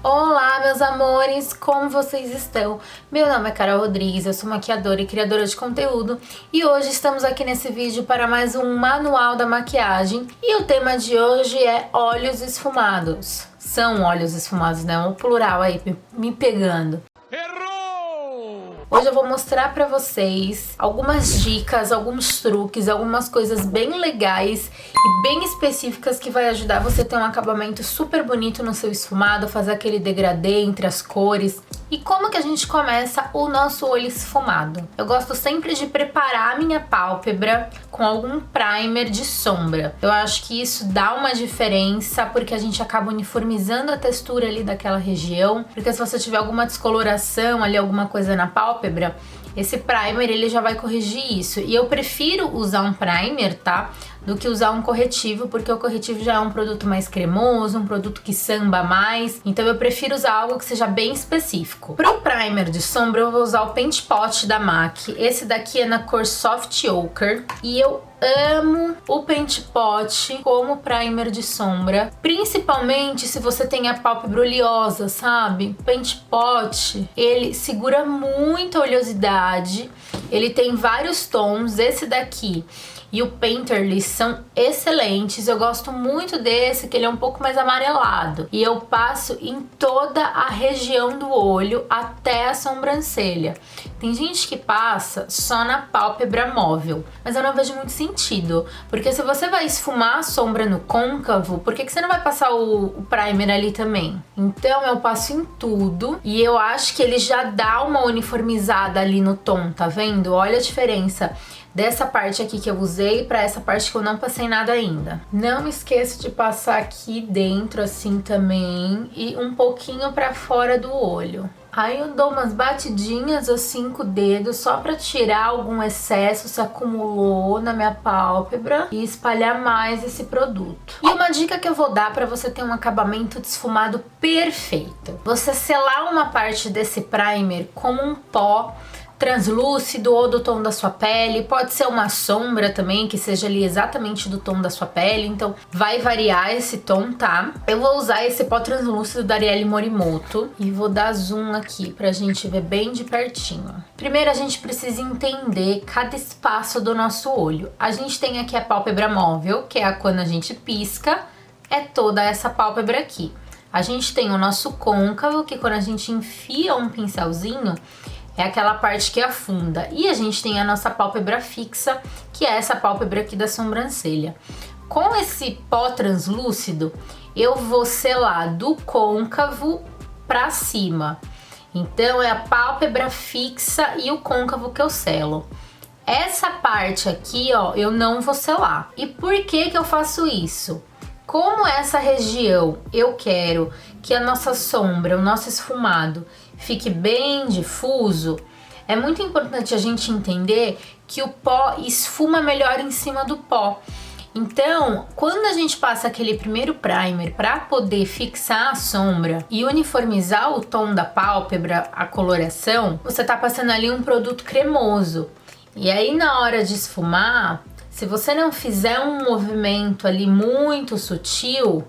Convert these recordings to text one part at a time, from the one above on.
Olá, meus amores, como vocês estão? Meu nome é Carol Rodrigues, eu sou maquiadora e criadora de conteúdo e hoje estamos aqui nesse vídeo para mais um manual da maquiagem e o tema de hoje é óleos esfumados. São óleos esfumados, né? O plural aí me pegando. Hoje eu vou mostrar pra vocês algumas dicas, alguns truques, algumas coisas bem legais e bem específicas que vai ajudar você a ter um acabamento super bonito no seu esfumado, fazer aquele degradê entre as cores. E como que a gente começa o nosso olho esfumado? Eu gosto sempre de preparar a minha pálpebra com algum primer de sombra. Eu acho que isso dá uma diferença porque a gente acaba uniformizando a textura ali daquela região. Porque se você tiver alguma descoloração ali, alguma coisa na pálpebra, esse primer ele já vai corrigir isso. E eu prefiro usar um primer, tá? Do que usar um corretivo, porque o corretivo já é um produto mais cremoso, um produto que samba mais. Então eu prefiro usar algo que seja bem específico. Pro primer de sombra eu vou usar o Paint Pot da MAC. Esse daqui é na cor Soft Ochre. E eu amo o Paint Pot como primer de sombra, principalmente se você tem a pálpebra oleosa, sabe? O Paint Pot, ele segura muito a oleosidade, ele tem vários tons, esse daqui e o Painterly são excelentes, eu gosto muito desse, que ele é um pouco mais amarelado. E eu passo em toda a região do olho até a sobrancelha. Tem gente que passa só na pálpebra móvel, mas eu não vejo muito sentido. Porque se você vai esfumar a sombra no côncavo, por que você não vai passar o primer ali também? Então eu passo em tudo e eu acho que ele já dá uma uniformizada ali no tom, tá vendo? Olha a diferença dessa parte aqui que eu usei pra essa parte que eu não passei nada ainda. Não esqueça de passar aqui dentro assim também e um pouquinho pra fora do olho. Aí eu dou umas batidinhas assim com o dedo só pra tirar algum excesso se acumulou na minha pálpebra e espalhar mais esse produto. E uma dica que eu vou dar pra você ter um acabamento de esfumado perfeito. Você selar uma parte desse primer com um pó translúcido ou do tom da sua pele, pode ser uma sombra também que seja ali exatamente do tom da sua pele, então vai variar esse tom, tá? Eu vou usar esse pó translúcido da Arielle Morimoto e vou dar zoom aqui pra gente ver bem de pertinho. Primeiro a gente precisa entender cada espaço do nosso olho. A gente tem aqui a pálpebra móvel, que é quando a gente pisca, é toda essa pálpebra aqui. A gente tem o nosso côncavo, que quando a gente enfia um pincelzinho, é aquela parte que afunda. E a gente tem a nossa pálpebra fixa, que é essa pálpebra aqui da sobrancelha. Com esse pó translúcido, eu vou selar do côncavo pra cima. Então é a pálpebra fixa e o côncavo que eu selo. Essa parte aqui, ó, eu não vou selar. E por que eu faço isso? Como essa região eu quero que a nossa sombra, o nosso esfumado, fique bem difuso, é muito importante a gente entender que o pó esfuma melhor em cima do pó. Então, quando a gente passa aquele primeiro primer para poder fixar a sombra e uniformizar o tom da pálpebra, a coloração, você tá passando ali um produto cremoso. E aí na hora de esfumar, se você não fizer um movimento ali muito sutil,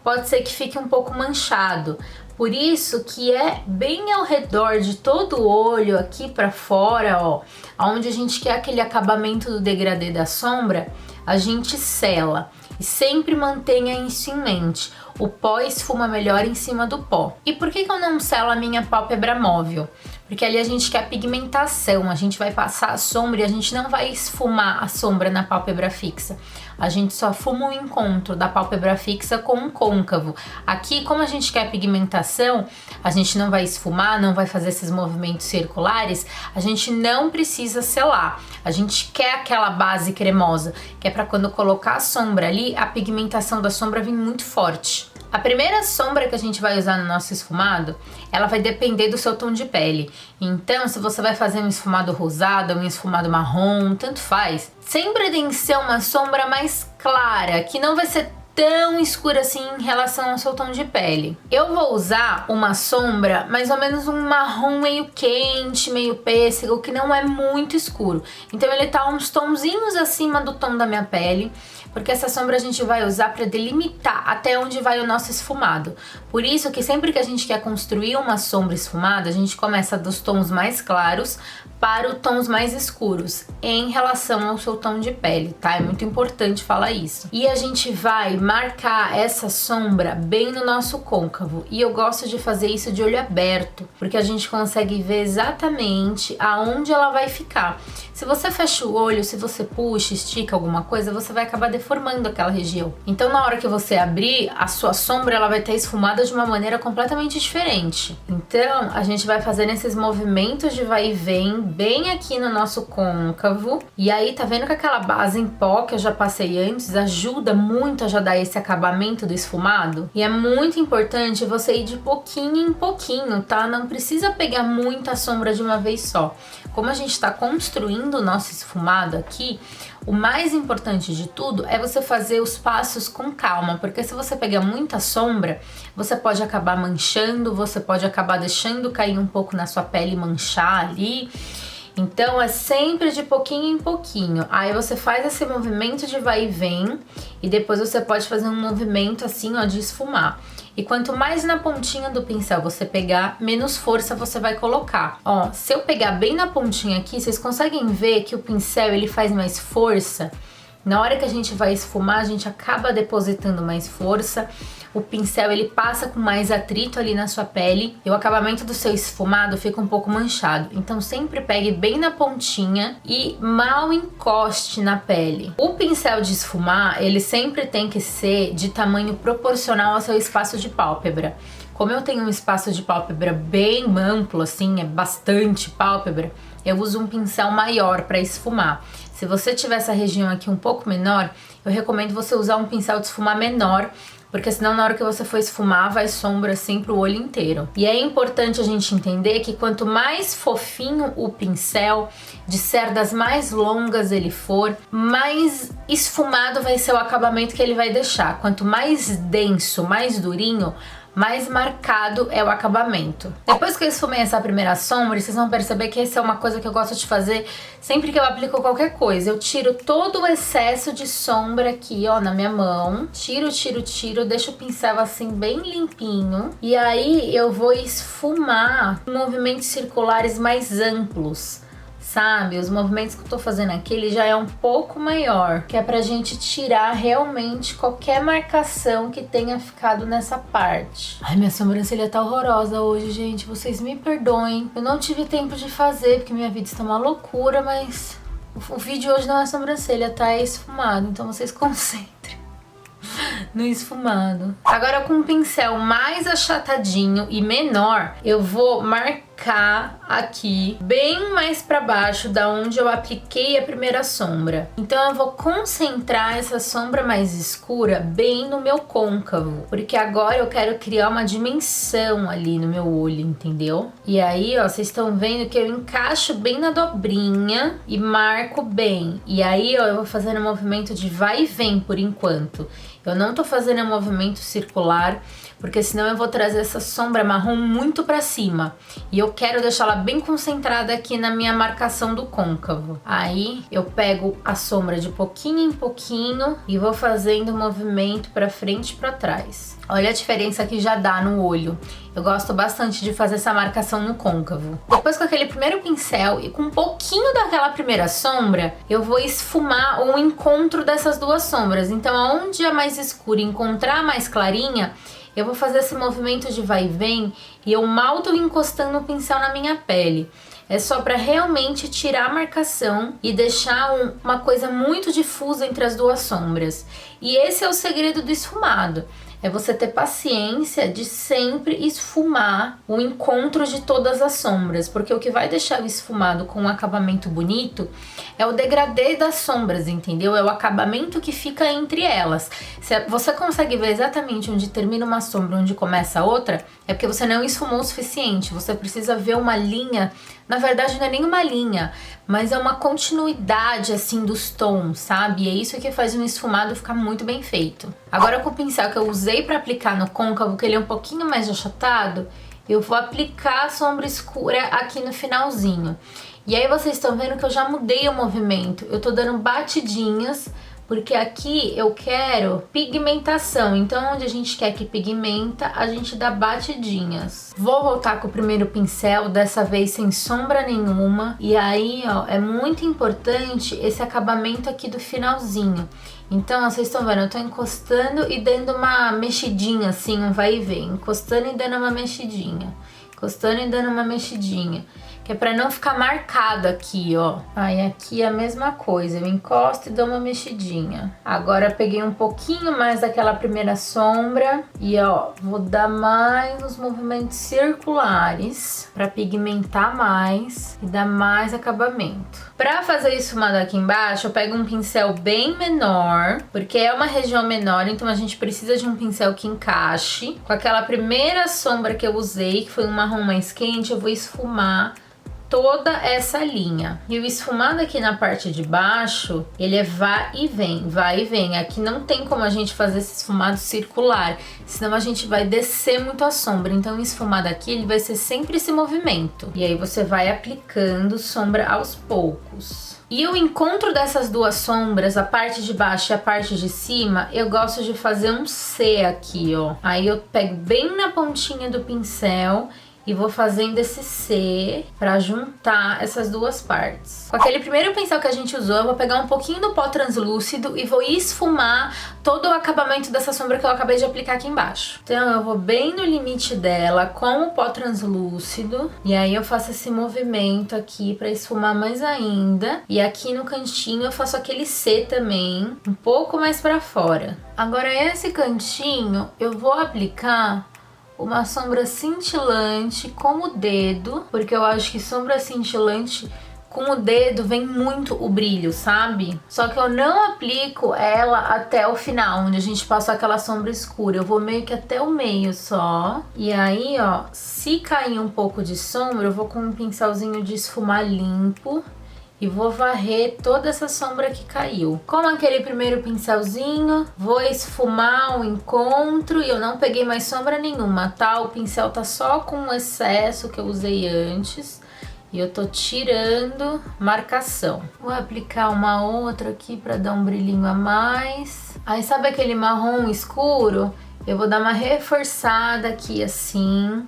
pode ser que fique um pouco manchado. Por isso que é bem ao redor de todo o olho, aqui pra fora, ó, onde a gente quer aquele acabamento do degradê da sombra, a gente sela. E sempre mantenha isso em mente. O pó esfuma melhor em cima do pó. E por que eu não selo a minha pálpebra móvel? Porque ali a gente quer pigmentação, a gente vai passar a sombra e a gente não vai esfumar a sombra na pálpebra fixa. A gente só fuma o encontro da pálpebra fixa com o côncavo. Aqui, como a gente quer pigmentação, a gente não vai esfumar, não vai fazer esses movimentos circulares, a gente não precisa selar. A gente quer aquela base cremosa, que é para quando colocar a sombra ali, a pigmentação da sombra vir muito forte. A primeira sombra que a gente vai usar no nosso esfumado, ela vai depender do seu tom de pele. Então, se você vai fazer um esfumado rosado, um esfumado marrom, tanto faz. Sempre tem que ser uma sombra mais clara, que não vai ser tão escura assim em relação ao seu tom de pele. Eu vou usar uma sombra mais ou menos um marrom meio quente, meio pêssego, que não é muito escuro. Então ele tá uns tonzinhos acima do tom da minha pele, porque essa sombra a gente vai usar para delimitar até onde vai o nosso esfumado. Por isso que sempre que a gente quer construir uma sombra esfumada, a gente começa dos tons mais claros para os tons mais escuros, em relação ao seu tom de pele, tá? É muito importante falar isso. E a gente vai marcar essa sombra bem no nosso côncavo, e eu gosto de fazer isso de olho aberto, porque a gente consegue ver exatamente aonde ela vai ficar. Se você fecha o olho, se você puxa, estica alguma coisa, você vai acabar deformando aquela região. Então na hora que você abrir, a sua sombra ela vai estar esfumada de uma maneira completamente diferente. Então a gente vai fazendo esses movimentos de vai e vem bem aqui no nosso côncavo. E aí tá vendo que aquela base em pó que eu já passei antes ajuda muito a já dar esse acabamento do esfumado? E é muito importante você ir de pouquinho em pouquinho, tá? Não precisa pegar muita sombra de uma vez só. Como a gente tá construindo o nosso esfumado aqui, o mais importante de tudo é você fazer os passos com calma, porque se você pegar muita sombra, você pode acabar manchando, você pode acabar deixando cair um pouco na sua pele e manchar ali. Então é sempre de pouquinho em pouquinho. Aí você faz esse movimento de vai e vem, e depois você pode fazer um movimento assim, ó, de esfumar. E quanto mais na pontinha do pincel você pegar, menos força você vai colocar. Ó, se eu pegar bem na pontinha aqui, vocês conseguem ver que o pincel ele faz mais força? Na hora que a gente vai esfumar, a gente acaba depositando mais força. O pincel ele passa com mais atrito ali na sua pele e o acabamento do seu esfumado fica um pouco manchado. Então sempre pegue bem na pontinha e mal encoste na pele. O pincel de esfumar, ele sempre tem que ser de tamanho proporcional ao seu espaço de pálpebra. Como eu tenho um espaço de pálpebra bem amplo, assim, é bastante pálpebra, eu uso um pincel maior para esfumar. Se você tiver essa região aqui um pouco menor, eu recomendo você usar um pincel de esfumar menor, porque senão na hora que você for esfumar vai sombra assim pro olho inteiro. E é importante a gente entender que quanto mais fofinho o pincel, de cerdas mais longas ele for, mais esfumado vai ser o acabamento que ele vai deixar. Quanto mais denso, mais durinho, mais marcado é o acabamento. Depois que eu esfumei essa primeira sombra, vocês vão perceber que essa é uma coisa que eu gosto de fazer sempre que eu aplico qualquer coisa. Eu tiro todo o excesso de sombra aqui, ó, na minha mão. Tiro, deixo o pincel assim bem limpinho. E aí eu vou esfumar com movimentos circulares mais amplos. Sabe, os movimentos que eu tô fazendo aqui, ele já é um pouco maior, que é pra gente tirar realmente qualquer marcação que tenha ficado nessa parte. Ai, minha sobrancelha tá horrorosa hoje, gente, vocês me perdoem. Eu não tive tempo de fazer, porque minha vida está uma loucura, mas o vídeo hoje não é sobrancelha, tá? É esfumado, então vocês concentrem no esfumado. Agora com um pincel mais achatadinho e menor, eu vou marcar aqui bem mais para baixo da onde eu apliquei a primeira sombra. Então eu vou concentrar essa sombra mais escura bem no meu côncavo, porque agora eu quero criar uma dimensão ali no meu olho, entendeu? E aí, ó, vocês estão vendo que eu encaixo bem na dobrinha e marco bem. E aí, ó, eu vou fazendo um movimento de vai e vem por enquanto. Eu não tô fazendo um movimento circular, porque senão eu vou trazer essa sombra marrom muito pra cima. E eu quero deixar ela bem concentrada aqui na minha marcação do côncavo. Aí eu pego a sombra de pouquinho em pouquinho e vou fazendo o movimento pra frente e pra trás. Olha a diferença que já dá no olho. Eu gosto bastante de fazer essa marcação no côncavo. Depois com aquele primeiro pincel e com um pouquinho daquela primeira sombra, eu vou esfumar o encontro dessas duas sombras. Então aonde é mais escuro encontrar a mais clarinha, eu vou fazer esse movimento de vai e vem e eu mal tô encostando o pincel na minha pele. É só para realmente tirar a marcação e deixar uma coisa muito difusa entre as duas sombras. E esse é o segredo do esfumado. É você ter paciência de sempre esfumar o encontro de todas as sombras, porque o que vai deixar o esfumado com um acabamento bonito é o degradê das sombras, entendeu? É o acabamento que fica entre elas. Se você consegue ver exatamente onde termina uma sombra, onde começa a outra, é porque você não esfumou o suficiente. Você precisa ver uma linha, na verdade não é nem uma linha, mas é uma continuidade assim dos tons, sabe? E é isso que faz um esfumado ficar muito bem feito. Agora com o pincel que eu usei para aplicar no côncavo, que ele é um pouquinho mais achatado, eu vou aplicar a sombra escura aqui no finalzinho. E aí vocês estão vendo que eu já mudei o movimento. Eu tô dando batidinhas Porque aqui eu quero pigmentação, então onde a gente quer que pigmenta, a gente dá batidinhas. Vou voltar com o primeiro pincel, dessa vez sem sombra nenhuma. E aí, ó, é muito importante esse acabamento aqui do finalzinho. Então, ó, vocês estão vendo, eu tô encostando e dando uma mexidinha assim, um vai e vem. Encostando e dando uma mexidinha. Encostando e dando uma mexidinha. Que é pra não ficar marcado aqui, ó. Aí aqui é a mesma coisa, eu encosto e dou uma mexidinha. Agora peguei um pouquinho mais daquela primeira sombra e, ó, vou dar mais uns movimentos circulares pra pigmentar mais e dar mais acabamento. Pra fazer esfumado aqui embaixo, eu pego um pincel bem menor, porque é uma região menor, então a gente precisa de um pincel que encaixe. Com aquela primeira sombra que eu usei, que foi um marrom mais quente, eu vou esfumar toda essa linha. E o esfumado aqui na parte de baixo, ele é vai e vem, vai e vem. Aqui não tem como a gente fazer esse esfumado circular, senão a gente vai descer muito a sombra. Então o esfumado aqui, ele vai ser sempre esse movimento. E aí você vai aplicando sombra aos poucos. E o encontro dessas duas sombras, a parte de baixo e a parte de cima, eu gosto de fazer um C aqui, ó. Aí eu pego bem na pontinha do pincel e vou fazendo esse C pra juntar essas duas partes. Com aquele primeiro pincel que a gente usou, eu vou pegar um pouquinho do pó translúcido e vou esfumar todo o acabamento dessa sombra que eu acabei de aplicar aqui embaixo. Então eu vou bem no limite dela com o pó translúcido e aí eu faço esse movimento aqui pra esfumar mais ainda. E aqui no cantinho eu faço aquele C também, um pouco mais pra fora. Agora esse cantinho eu vou aplicar uma sombra cintilante com o dedo, porque eu acho que sombra cintilante com o dedo vem muito o brilho, sabe? Só que eu não aplico ela até o final, onde a gente passa aquela sombra escura. Eu vou meio que até o meio só. E aí, ó, se cair um pouco de sombra, eu vou com um pincelzinho de esfumar limpo e vou varrer toda essa sombra que caiu. Com aquele primeiro pincelzinho, vou esfumar o encontro e eu não peguei mais sombra nenhuma, tá? O pincel tá só com o excesso que eu usei antes e eu tô tirando marcação. Vou aplicar uma outra aqui pra dar um brilhinho a mais. Aí sabe aquele marrom escuro? Eu vou dar uma reforçada aqui assim,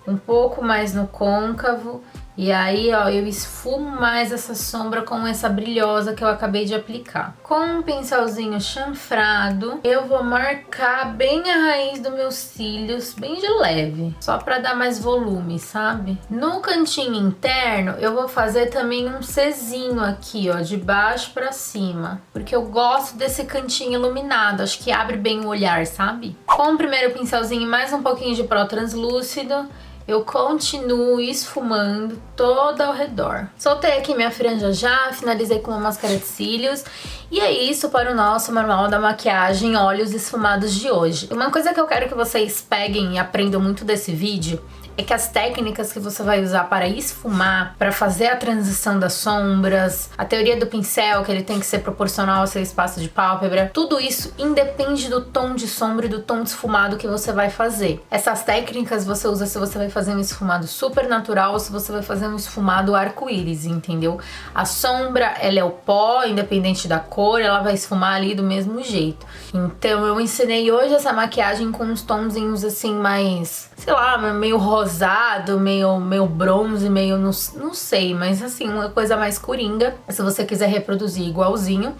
um pouco mais no côncavo. E aí, ó, eu esfumo mais essa sombra com essa brilhosa que eu acabei de aplicar. Com um pincelzinho chanfrado, eu vou marcar bem a raiz dos meus cílios, bem de leve, só pra dar mais volume, sabe? No cantinho interno, eu vou fazer também um Czinho aqui, ó, de baixo pra cima, porque eu gosto desse cantinho iluminado, acho que abre bem o olhar, sabe? Com o primeiro pincelzinho e mais um pouquinho de pó translúcido, eu continuo esfumando todo ao redor. Soltei aqui minha franja já, finalizei com uma máscara de cílios. E é isso para o nosso manual da maquiagem óleos esfumados de hoje. Uma coisa que eu quero que vocês peguem e aprendam muito desse vídeo é que as técnicas que você vai usar para esfumar, para fazer a transição das sombras, a teoria do pincel, que ele tem que ser proporcional ao seu espaço de pálpebra, tudo isso independe do tom de sombra e do tom de esfumado que você vai fazer. Essas técnicas você usa se você vai fazer um esfumado super natural ou se você vai fazer um esfumado arco-íris, entendeu? A sombra, ela é o pó, independente da cor, ela vai esfumar ali do mesmo jeito. Então eu ensinei hoje essa maquiagem com uns tonzinhos assim mais, sei lá, meio rosado, meio bronze, meio não sei, mas assim, uma coisa mais coringa, se você quiser reproduzir igualzinho.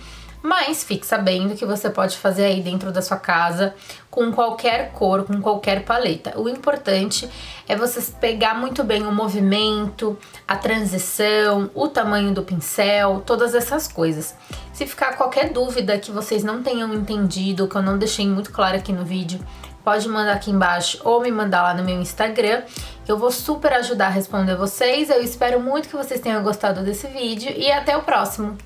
Mas fique sabendo que você pode fazer aí dentro da sua casa com qualquer cor, com qualquer paleta. O importante é você pegar muito bem o movimento, a transição, o tamanho do pincel, todas essas coisas. Se ficar qualquer dúvida que vocês não tenham entendido, que eu não deixei muito claro aqui no vídeo, pode mandar aqui embaixo ou me mandar lá no meu Instagram. Eu vou super ajudar a responder vocês. Eu espero muito que vocês tenham gostado desse vídeo e até o próximo.